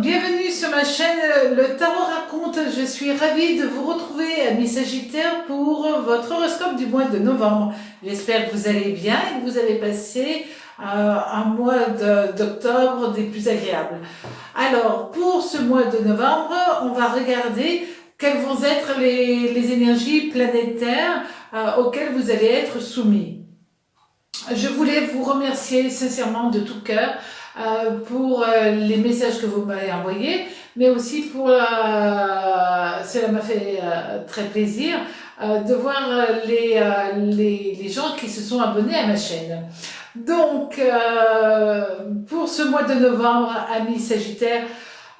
Bienvenue sur ma chaîne Le Tarot Raconte. Je suis ravie de vous retrouver, amis Sagittaires, pour votre horoscope du mois de novembre. J'espère que vous allez bien et que vous avez passé un mois d'octobre des plus agréables. Alors, pour ce mois de novembre, on va regarder quelles vont être les énergies planétaires auxquelles vous allez être soumis. Je voulais vous remercier sincèrement de tout cœur pour les messages que vous m'avez envoyés, mais aussi pour cela m'a fait très plaisir de voir les gens qui se sont abonnés à ma chaîne. Donc, pour ce mois de novembre, amis Sagittaires,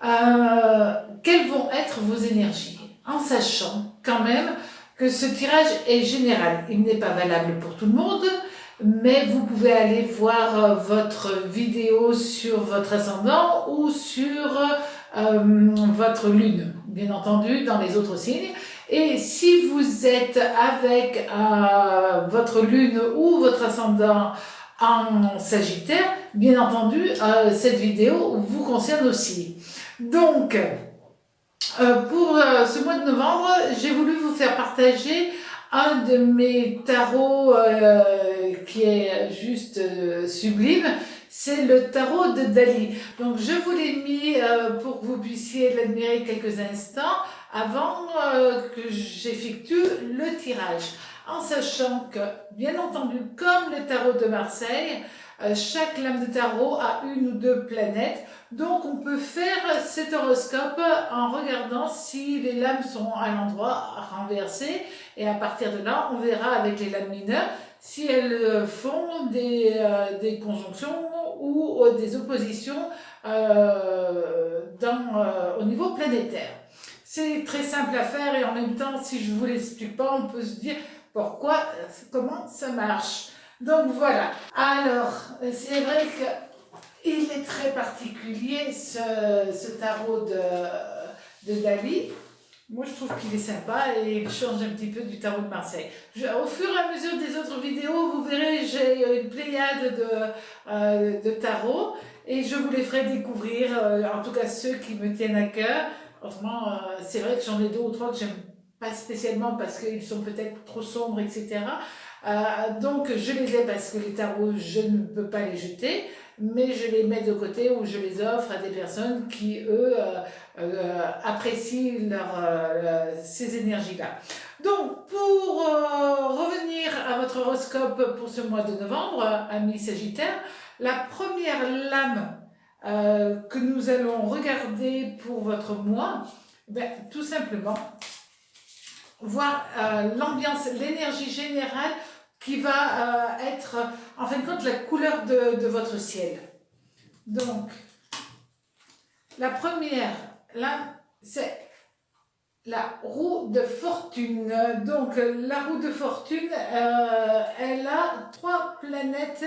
quelles vont être vos énergies? En sachant quand même que ce tirage est général, il n'est pas valable pour tout le monde, mais vous pouvez aller voir votre vidéo sur votre ascendant ou sur votre lune, bien entendu, dans les autres signes. Et si vous êtes avec votre lune ou votre ascendant en Sagittaire, bien entendu, cette vidéo vous concerne aussi. Donc, pour ce mois de novembre, j'ai voulu vous faire partager un de mes tarots qui est juste sublime, c'est le tarot de Dali. Donc je vous l'ai mis pour que vous puissiez l'admirer quelques instants avant que j'effectue le tirage. En sachant que, bien entendu, comme le tarot de Marseille, chaque lame de tarot a une ou deux planètes. Donc on peut faire cet horoscope en regardant si les lames sont à l'endroit renversées. Et à partir de là, on verra avec les lames mineures si elles font des conjonctions ou des oppositions au niveau planétaire. C'est très simple à faire et en même temps, si je ne vous l'explique pas, on peut se dire comment ça marche. Donc voilà. Alors, c'est vrai qu'il est très particulier ce tarot de Dali. Moi, je trouve qu'il est sympa et il change un petit peu du tarot de Marseille. Au fur et à mesure des autres vidéos, vous verrez, j'ai une pléiade de tarots et je vous les ferai découvrir, en tout cas ceux qui me tiennent à cœur. Franchement, c'est vrai que j'en ai deux ou trois que j'aime pas spécialement parce qu'ils sont peut-être trop sombres, etc. Donc, je les ai parce que les tarots, je ne peux pas les jeter, mais je les mets de côté ou je les offre à des personnes qui, eux, apprécient ces énergies-là. Donc, pour revenir à votre horoscope pour ce mois de novembre, amis Sagittaires, la première lame que nous allons regarder pour votre mois, tout simplement, voir l'ambiance, l'énergie générale qui va être, en fin de compte, la couleur de votre ciel. Donc, la première, là, c'est la roue de fortune. Donc, la roue de fortune, elle a trois planètes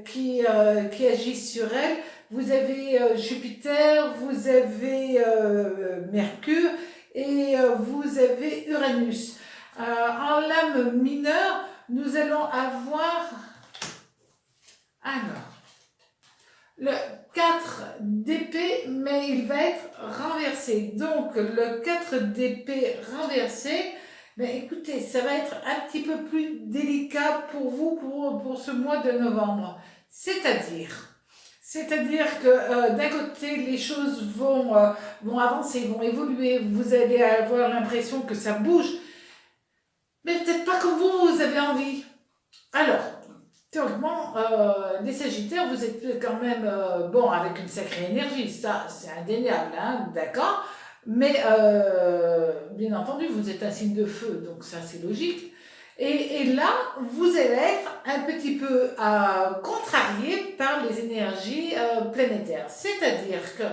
qui agissent sur elle. Vous avez Jupiter, vous avez Mercure et vous avez Uranus. En lame mineure, nous allons avoir le 4 d'épée, mais il va être renversé. Donc, le 4 d'épée renversé, écoutez, ça va être un petit peu plus délicat pour vous pour ce mois de novembre. C'est-à-dire que d'un côté, les choses vont avancer, vont évoluer, vous allez avoir l'impression que ça bouge, mais peut-être pas comme vous avez envie. Alors, théoriquement, les Sagittaires, vous êtes quand même, avec une sacrée énergie, ça c'est indéniable, hein, d'accord, mais bien entendu, vous êtes un signe de feu, donc ça c'est logique. Et là, vous allez être un petit peu contrarié par les énergies planétaires. C'est-à-dire que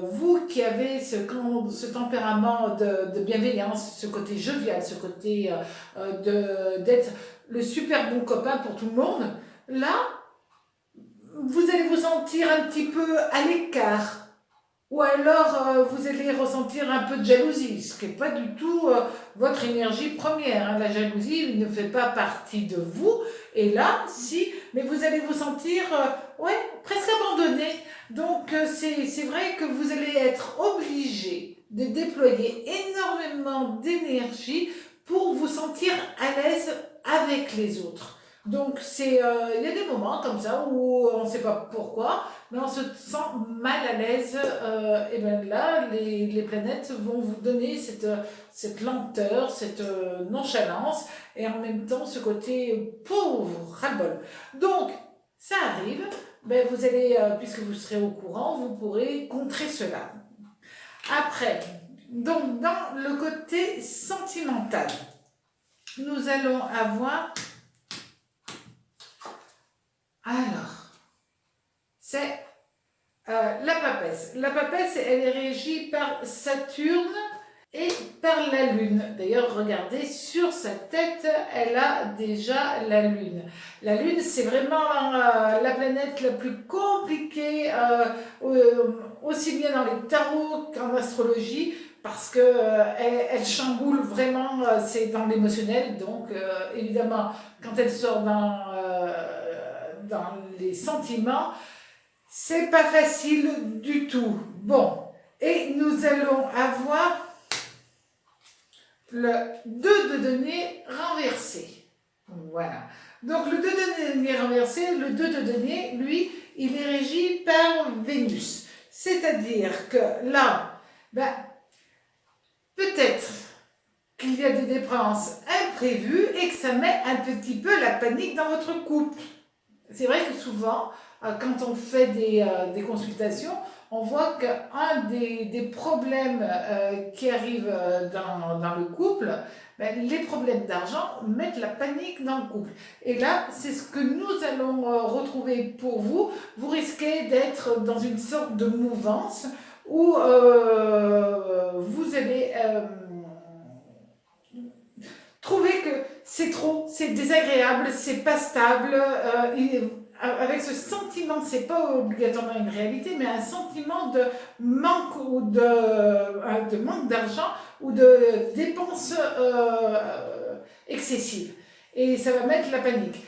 vous qui avez ce tempérament de bienveillance, ce côté jovial, ce côté d'être le super bon copain pour tout le monde, là, vous allez vous sentir un petit peu à l'écart. Ou alors, vous allez ressentir un peu de jalousie, ce qui n'est pas du tout votre énergie première. Hein. La jalousie ne fait pas partie de vous. Et là, si, mais vous allez vous sentir presque abandonné. Donc c'est vrai que vous allez être obligé de déployer énormément d'énergie pour vous sentir à l'aise avec les autres. Donc il y a des moments comme ça où on ne sait pas pourquoi, mais on se sent mal à l'aise. Et bien là, les planètes vont vous donner cette lenteur, cette nonchalance, et en même temps ce côté pauvre, ras-le-bol. Donc ça arrive, ben vous allez, puisque vous serez au courant, vous pourrez contrer cela. Après, donc dans le côté sentimental, nous allons avoir, alors, c'est la papesse. La papesse, elle est régie par Saturne et par la Lune. D'ailleurs, regardez, sur sa tête, elle a déjà la Lune. La Lune, c'est vraiment la planète la plus compliquée, aussi bien dans les tarots qu'en astrologie, parce que elle chamboule vraiment, c'est dans l'émotionnel. Donc, évidemment, quand elle sort dans les sentiments, c'est pas facile du tout. Bon, et nous allons avoir le 2 de denier renversé. Voilà. Donc le 2 de denier renversé, le 2 de denier, lui, il est régi par Vénus. C'est-à-dire que là, ben, peut-être qu'il y a des dépenses imprévues et que ça met un petit peu la panique dans votre couple. C'est vrai que souvent, quand on fait des consultations, on voit qu'un des problèmes qui arrivent dans le couple, ben, les problèmes d'argent mettent la panique dans le couple. Et là, c'est ce que nous allons retrouver pour vous. Vous risquez d'être dans une sorte de mouvance où vous allez trouver que c'est trop, c'est désagréable, c'est pas stable. Avec ce sentiment, c'est pas obligatoirement une réalité, mais un sentiment de manque ou de manque d'argent ou de dépenses excessives. Et ça va mettre la panique.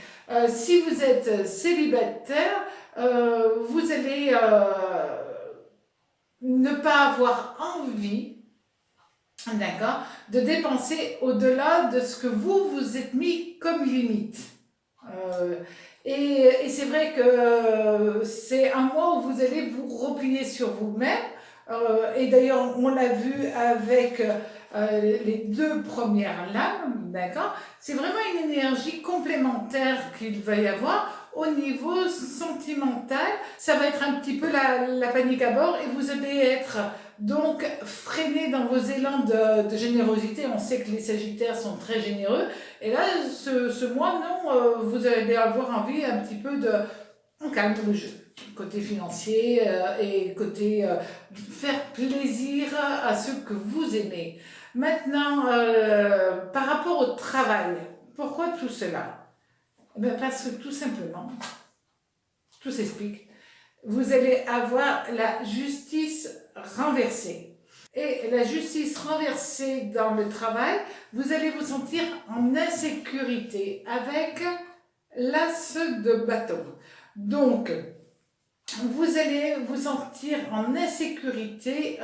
Si vous êtes célibataire, vous allez ne pas avoir envie, d'accord, de dépenser au-delà de ce que vous vous êtes mis comme limite. Et c'est vrai que c'est un mois où vous allez vous replier sur vous-même. Et d'ailleurs, on l'a vu avec les 2 premières lames, d'accord. C'est vraiment une énergie complémentaire qu'il va y avoir. Au niveau sentimental, ça va être un petit peu la panique à bord et vous allez être donc freiné dans vos élans de générosité. On sait que les Sagittaires sont très généreux. Et là, ce mois, non, vous allez avoir envie un petit peu de... On calme le jeu. Côté financier et côté faire plaisir à ceux que vous aimez. Maintenant, par rapport au travail, pourquoi tout cela? Ben parce que tout simplement, tout s'explique. Vous allez avoir la justice renversée. Et la justice renversée dans le travail, vous allez vous sentir en insécurité avec l'as de bâton. Donc, vous allez vous sentir en insécurité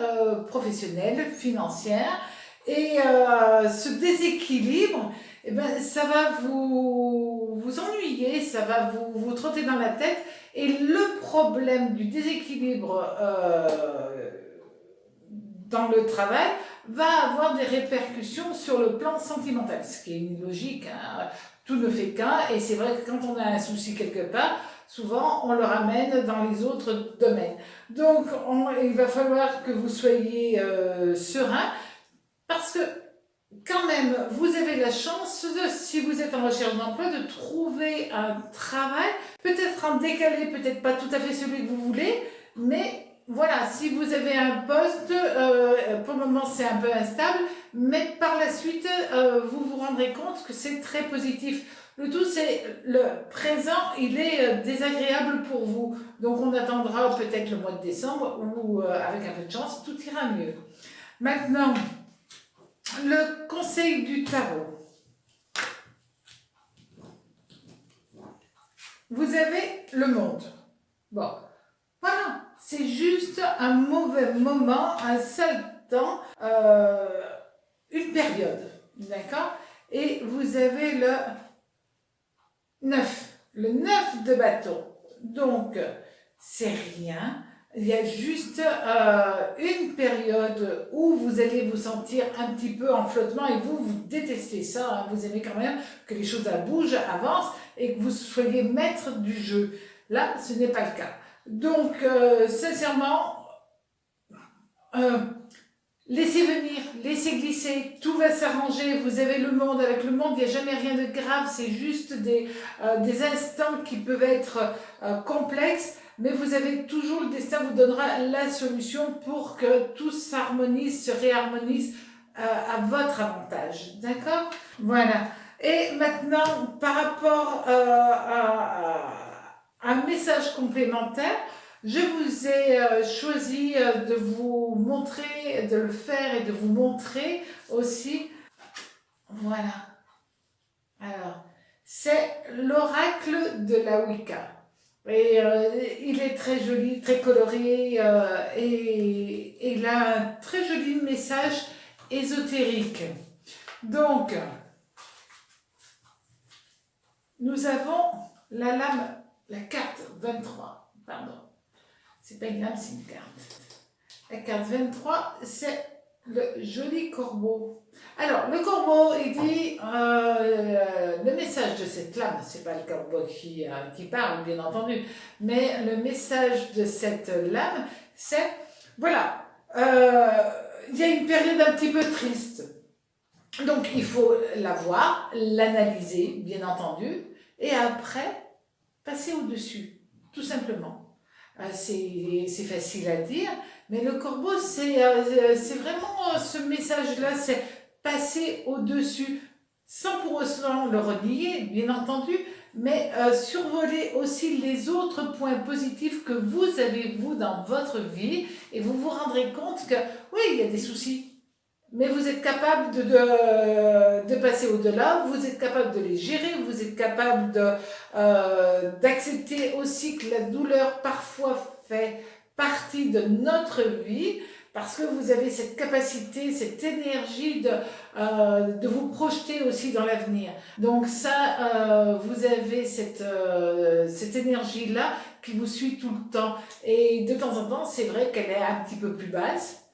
professionnelle, financière, et ce déséquilibre, eh ben, ça va vous ennuyer, ça va vous trotter dans la tête, et le problème du déséquilibre dans le travail va avoir des répercussions sur le plan sentimental, ce qui est une logique, hein. Tout ne fait qu'un, et c'est vrai que quand on a un souci quelque part, souvent on le ramène dans les autres domaines. Donc il va falloir que vous soyez serein, parce que quand même, vous avez la chance, si vous êtes en recherche d'emploi, de trouver un travail, peut-être en décalé, peut-être pas tout à fait celui que vous voulez, mais voilà, si vous avez un poste, pour le moment c'est un peu instable, mais par la suite, vous vous rendrez compte que c'est très positif. Le tout, c'est le présent, il est désagréable pour vous. Donc on attendra peut-être le mois de décembre où, avec un peu de chance, tout ira mieux. Maintenant, le conseil du tarot. Vous avez le monde. Bon, voilà, c'est juste un mauvais moment, un seul temps, une période, d'accord? Et vous avez le 9, le 9 de bâton. Donc, c'est rien. Il y a juste une période où vous allez vous sentir un petit peu en flottement et vous détestez ça. Hein. Vous aimez quand même que les choses bougent, avancent et que vous soyez maître du jeu. Là, ce n'est pas le cas. Donc, sincèrement, euh, laissez venir, laissez glisser, tout va s'arranger, vous avez le monde, avec le monde il n'y a jamais rien de grave, c'est juste des instants qui peuvent être complexes, mais vous avez toujours, le destin vous donnera la solution pour que tout s'harmonise, se réharmonise à votre avantage, d'accord? Voilà. Et maintenant, par rapport à un message complémentaire, je vous ai choisi de vous montrer, de le faire et de vous montrer aussi. Voilà. Alors, c'est l'oracle de la Wicca. Et il est très joli, très coloré et il a un très joli message ésotérique. Donc, nous avons la lame, la carte 23, pardon. C'est pas une lame, c'est une carte. La carte 23, c'est le joli corbeau. Alors, le corbeau, il dit, le message de cette lame, c'est pas le corbeau qui parle, bien entendu, mais le message de cette lame, c'est, voilà, il y a une période un petit peu triste. Donc, il faut la voir, l'analyser, bien entendu, et après, passer au-dessus, tout simplement. C'est facile à dire, mais le corbeau, c'est vraiment ce message-là, c'est passer au-dessus, sans pour autant le renier, bien entendu, mais survoler aussi les autres points positifs que vous avez, vous, dans votre vie, et vous vous rendrez compte que, oui, il y a des soucis, mais vous êtes capable de passer au-delà, vous êtes capable de les gérer, vous êtes capable d'accepter aussi que la douleur parfois fait partie de notre vie, parce que vous avez cette capacité, cette énergie de vous projeter aussi dans l'avenir. Donc ça, vous avez cette énergie-là qui vous suit tout le temps. Et de temps en temps, c'est vrai qu'elle est un petit peu plus basse.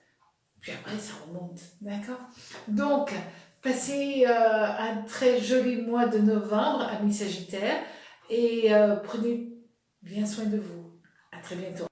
Puis après, ça remonte, d'accord? Donc, passez un très joli mois de novembre, amis Sagittaires, et prenez bien soin de vous. À très bientôt.